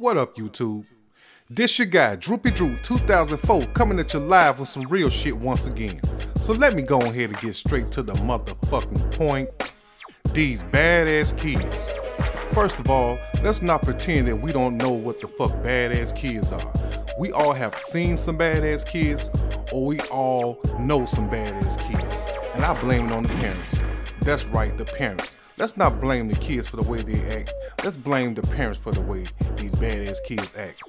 What up, YouTube? This your guy, DrewPDrew 2004, coming at you live with some real shit once again. So let me go ahead and get straight to the motherfucking point. These badass kids. First of all, let's not pretend that we don't know what the fuck badass kids are. We all have seen some badass kids, or we all know some badass kids. And I blame it on the parents. That's right, the parents. Let's not blame the kids for the way they act. Let's blame the parents for the way these badass kids act.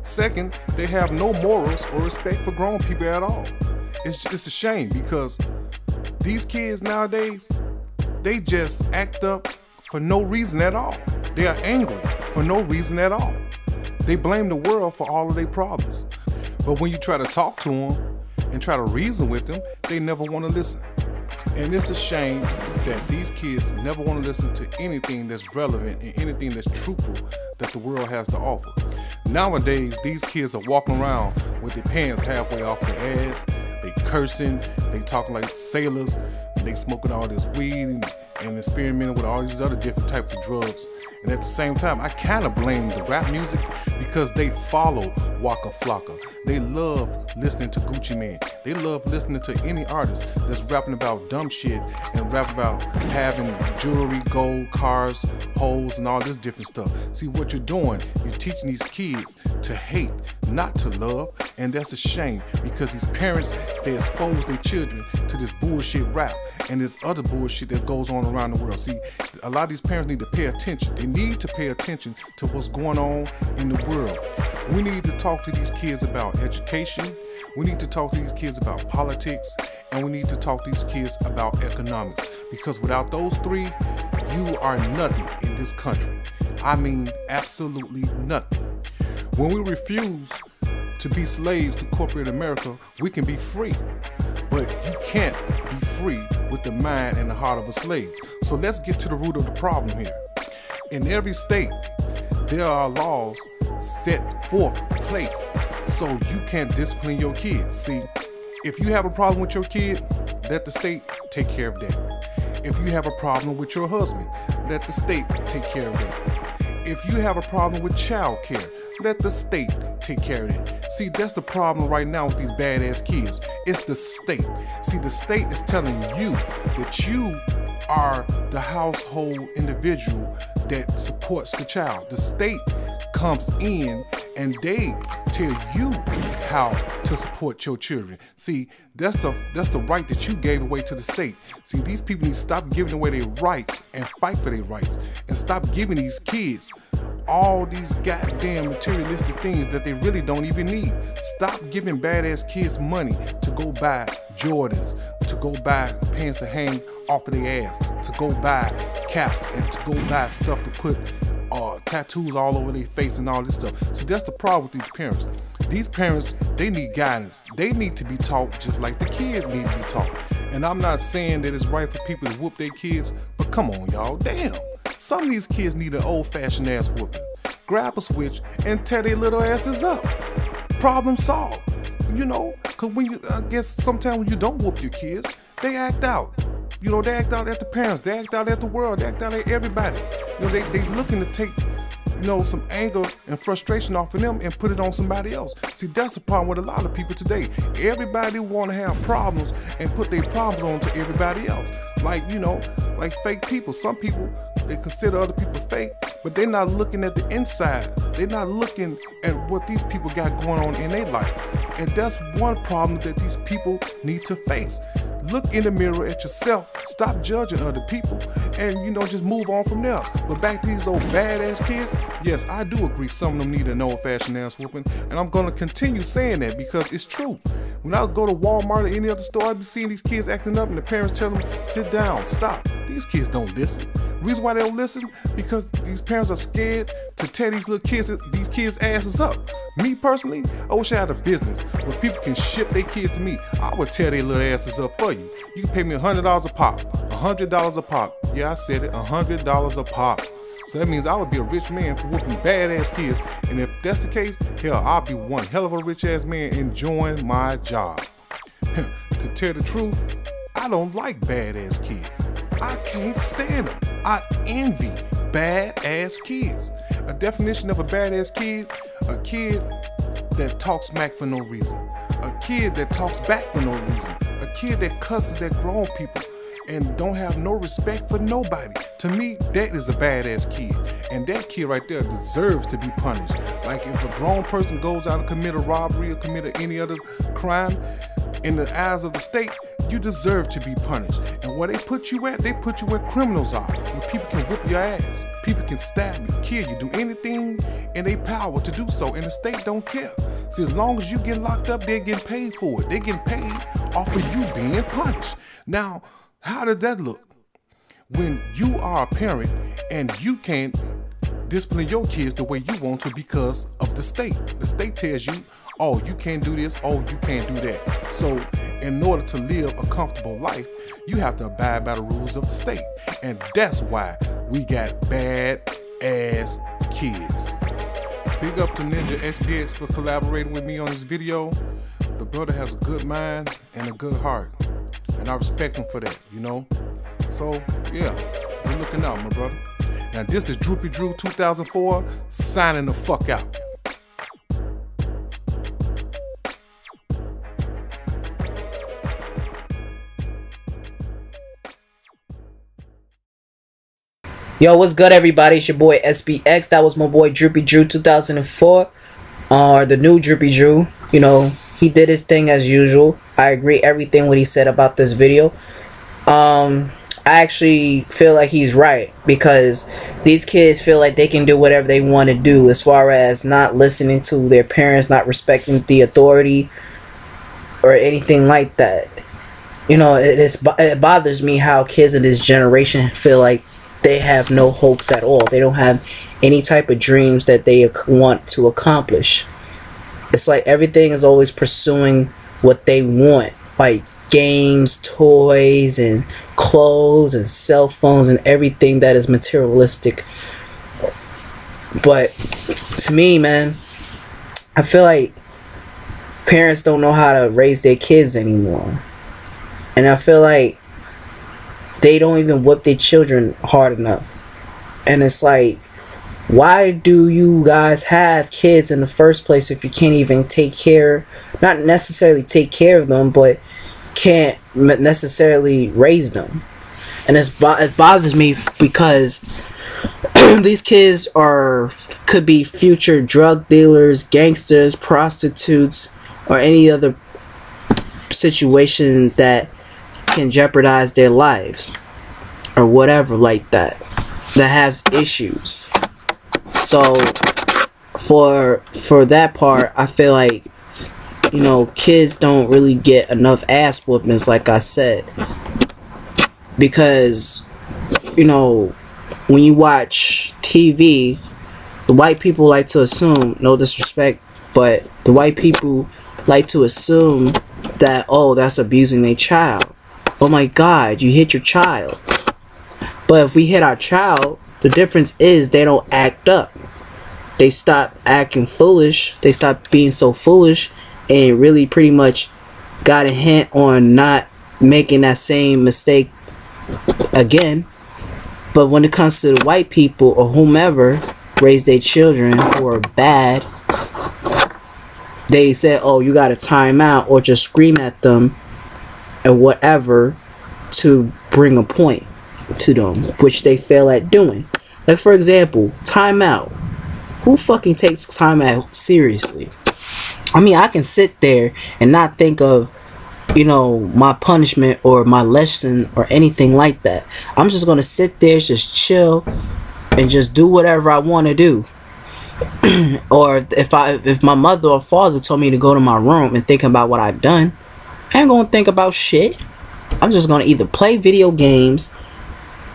Second, they have no morals or respect for grown people at all. It's a shame because these kids nowadays, they just act up for no reason at all. They are angry for no reason at all. They blame the world for all of their problems. But when you try to talk to them and try to reason with them, they never want to listen. And it's a shame that these kids never want to listen to anything that's relevant and anything that's truthful that the world has to offer. Nowadays, these kids are walking around with their pants halfway off their ass. They cursing, they talking like sailors, and they smoking all this weed and experimenting with all these other different types of drugs. And at the same time, I kind of blame the rap music because they follow Waka Flocka. They love listening to Gucci Mane. They love listening to any artist that's rapping about dumb shit and rapping about having jewelry, gold, cars, hoes, and all this different stuff. See, what you're doing, you're teaching these kids to hate, not to love, and that's a shame because these parents, they expose their children to this bullshit rap and this other bullshit that goes on around the world. See, a lot of these parents need to pay attention. They need to pay attention to what's going on in the world. We need to talk to these kids about education. We need to talk to these kids about politics. And we need to talk to these kids about economics. Because without those three, you are nothing in this country. I mean, absolutely nothing. When we refuse to be slaves to corporate America, we can be free. But you can't be free with the mind and the heart of a slave. So let's get to the root of the problem here. In every state, there are laws set forth in place so you can't discipline your kids. See, if you have a problem with your kid, let the state take care of that. If you have a problem with your husband, let the state take care of that. If you have a problem with child care, let the state take care of it. See, that's the problem right now with these badass kids. It's the state. See, the state is telling you that you are the household individual that supports the child. The state comes in and they tell you how to support your children. See, that's the right that you gave away to the state. See, these people need to stop giving away their rights and fight for their rights and stop giving these kids all these goddamn materialistic things that they really don't even need. Stop giving badass kids money to go buy Jordans, to go buy pants to hang off of their ass, to go buy caps, and to go buy stuff to put tattoos all over their face and all this stuff. See, that's the problem with these parents. These parents, they need guidance. They need to be taught just like the kids need to be taught. And I'm not saying that it's right for people to whoop their kids, but come on, y'all, damn. Some of these kids need an old-fashioned ass whooping. Grab a switch and tear their little asses up. Problem solved. You know, because when you, I guess sometimes when you don't whoop your kids, they act out. You know, they act out at the parents, they act out at the world, they act out at everybody. You know, they looking to take, you know, some anger and frustration off of them and put it on somebody else. See, that's the problem with a lot of people today. Everybody want to have problems and put their problems on to everybody else. Like, you know, like fake people. Some people, they consider other people fake, but they're not looking at the inside. They're not looking at what these people got going on in their life. And that's one problem that these people need to face. Look in the mirror at yourself, stop judging other people, and, you know, just move on from there. But back to these old badass kids, yes, I do agree some of them need an old-fashioned ass whooping, and I'm going to continue saying that because it's true. When I go to Walmart or any other store, I be seeing these kids acting up and the parents tell them, sit down, stop. These kids don't listen. The reason why they don't listen, because these parents are scared to tear these kids' asses up. Me personally, I wish I had a business where people can ship their kids to me. I would tear their little asses up for you. You can pay me $100 a pop. $100 a pop. Yeah, I said it, $100 a pop. So that means I would be a rich man for whooping badass kids. And if that's the case, hell, I'll be one hell of a rich ass man enjoying my job. To tell the truth, I don't like badass kids. I can't stand them. I envy badass kids. A definition of a badass kid: a kid that talks smack for no reason, a kid that talks back for no reason, a kid that cusses at grown people and don't have no respect for nobody. To me, that is a badass kid, and that kid right there deserves to be punished. Like if a grown person goes out and commit a robbery or commit any other crime, in the eyes of the state, you deserve to be punished. And where they put you at, they put you where criminals are, where people can whip your ass, people can stab you, kill you, do anything in their power to do so, and the state don't care. See, as long as you get locked up, they're getting paid for it. They're getting paid off of you being punished. Now, how does that look? When you are a parent and you can't discipline your kids the way you want to because of the state. The state tells you, oh, you can't do this, oh, you can't do that. So in order to live a comfortable life, you have to abide by the rules of the state. And that's why we got bad ass kids. Big up to Ninja XBX for collaborating with me on this video. The brother has a good mind and a good heart, and I respect him for that, you know. So yeah, be looking out, my brother. Now this is DrewPDrew 2004 signing the fuck out. Yo, what's good, everybody? It's your boy SBX. That was my boy DrewPDrew 2004, or the new DrewPDrew. You know, he did his thing as usual. I agree everything what he said about this video. I actually feel like he's right, because these kids feel like they can do whatever they want to do, as far as not listening to their parents, not respecting the authority or anything like that. You know, it bothers me how kids in this generation feel like they have no hopes at all. They don't have any type of dreams that they want to accomplish. It's like everything is always pursuing what they want, like games, toys, and clothes, and cell phones, and everything that is materialistic. But to me, man, I feel like parents don't know how to raise their kids anymore. And I feel like they don't even whip their children hard enough. And it's like, why do you guys have kids in the first place if you can't even take care, not necessarily take care of them, but can't necessarily raise them? And it bothers me because these kids could be future drug dealers, gangsters, prostitutes, or any other situation that can jeopardize their lives or whatever like that has issues. So for that part, I feel like, you know, kids don't really get enough ass whoopings, like I said, because, you know, when you watch TV, the white people like to assume, no disrespect, but the white people like to assume that, oh, that's abusing their child. Oh my God, you hit your child. But if we hit our child, the difference is they don't act up. They stop acting foolish. They stop being so foolish, and really pretty much got a hint on not making that same mistake again. But when it comes to the white people or whomever raise their children who are bad, they say, oh, you got to time out, or just scream at them and whatever to bring a point to them, which they fail at doing. Like, for example, timeout. Who fucking takes timeout seriously? I mean, I can sit there and not think of, you know, my punishment or my lesson or anything like that. I'm just gonna sit there, just chill, and just do whatever I want to do. Or if my mother or father told me to go to my room and think about what I've done, I ain't gonna think about shit. I'm just gonna either play video games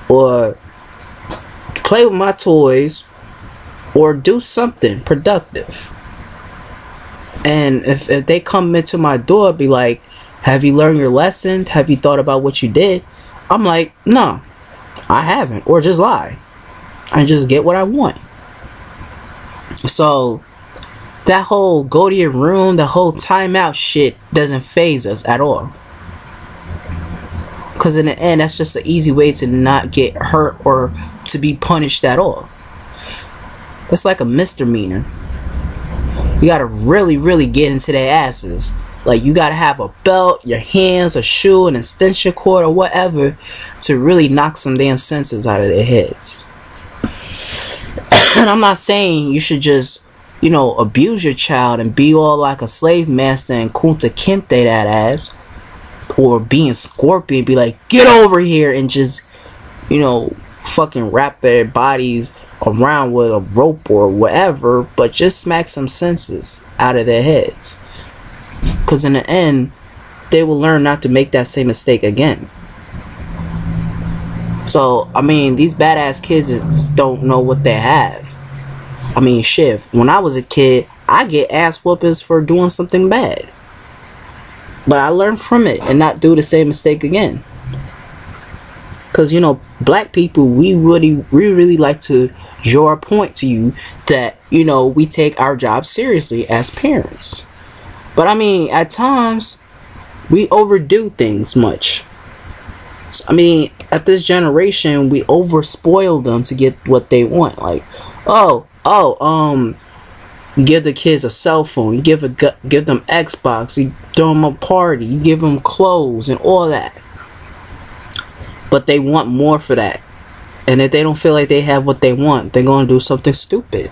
or play with my toys or do something productive. And if they come into my door, be like, have you learned your lesson? Have you thought about what you did? I'm like, no, I haven't. Or just lie. I just get what I want. So that whole go to your room, the whole timeout shit doesn't faze us at all. Because in the end, that's just an easy way to not get hurt or to be punished at all. That's like a misdemeanor. You gotta really, really get into their asses. Like, you gotta have a belt, your hands, a shoe, an extension cord, or whatever to really knock some damn senses out of their heads. And I'm not saying you should just, you know, abuse your child and be all like a slave master and Kunta Kinte that ass. Or being Scorpion, be like, get over here, and just, you know, fucking wrap their bodies around with a rope or whatever, but just smack some senses out of their heads. Because in the end, they will learn not to make that same mistake again. So, I mean, these badass kids don't know what they have. I mean, shit, when I was a kid, I get ass whoopings for doing something bad. But I learned from it and not do the same mistake again. Because, you know, black people, we really like to draw a point to you that, you know, we take our job seriously as parents. But I mean, at times, we overdo things much. So, I mean, at this generation, we overspoil them to get what they want. Like, you give the kids a cell phone, you give them Xbox, you throw them a party, you give them clothes and all that. But they want more for that. And if they don't feel like they have what they want, they're going to do something stupid.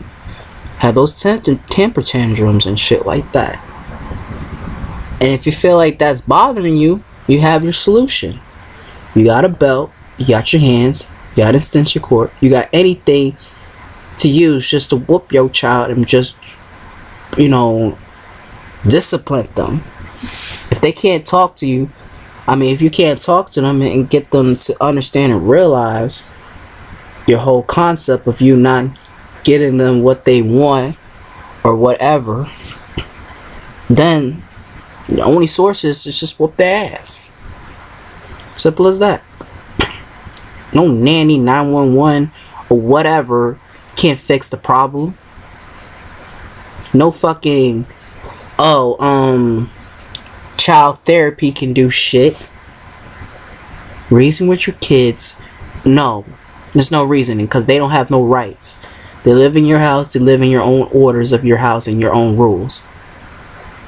Have those temper tantrums and shit like that. And if you feel like that's bothering you, you have your solution. You got a belt, you got your hands, you got an extension cord, you got anything to use just to whoop your child and just, you know, discipline them. If they can't talk to you, I mean, if you can't talk to them and get them to understand and realize your whole concept of you not getting them what they want or whatever, then the only source is to just whoop their ass. Simple as that. No nanny, 911 or whatever can't fix the problem. No fucking child therapy can do shit. Reason with your kids, no, there's no reasoning, because they don't have no rights. They live in your house, they live in your own orders of your house and your own rules.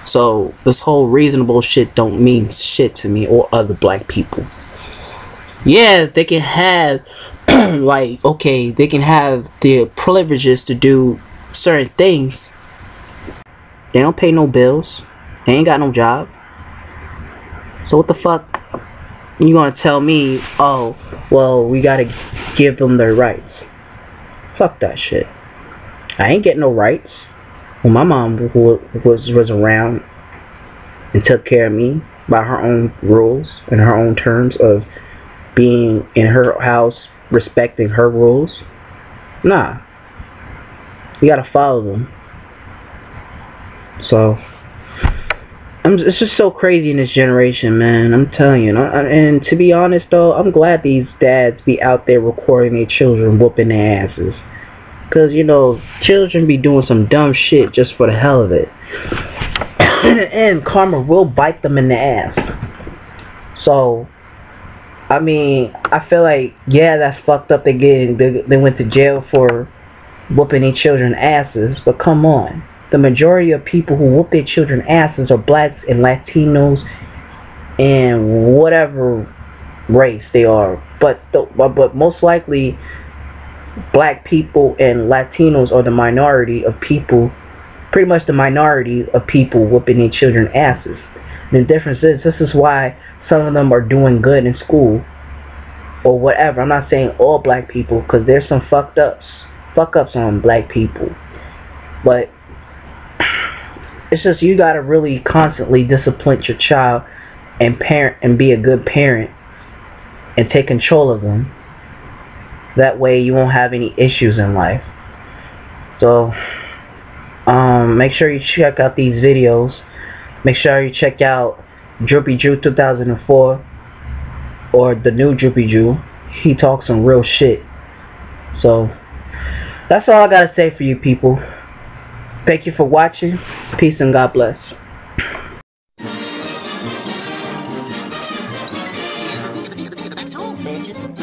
So this whole reasonable shit don't mean shit to me or other black people. Yeah, they can have like, okay, they can have the privileges to do certain things. They don't pay no bills. They ain't got no job. So what the fuck you gonna tell me, oh, well, we gotta give them their rights? Fuck that shit. I ain't getting no rights. When my mom was around and took care of me by her own rules and her own terms of being in her house, respecting her rules. Nah. You gotta follow them. So, it's just so crazy in this generation, man. I'm telling you. And to be honest, though, I'm glad these dads be out there recording their children whooping their asses. Because, you know, children be doing some dumb shit just for the hell of it. And karma will bite them in the ass. So, I mean, I feel like, yeah, that's fucked up. They went to jail for whooping their children asses. But come on. The majority of people who whoop their children asses are blacks and Latinos and whatever race they are. But most likely, black people and Latinos are the minority of people, pretty much the minority of people whooping their children asses. And the difference is, this is why some of them are doing good in school or whatever. I'm not saying all black people, because there's some fuck ups on black people. But it's just, you gotta really constantly discipline your child and parent and be a good parent and take control of them. That way you won't have any issues in life. So make sure you check out these videos. Make sure you check out DrewPDrew 2004 or the new DrewPDrew. He talks some real shit. So that's all I gotta say for you people. Thank you for watching. Peace and God bless. That's all, bitches.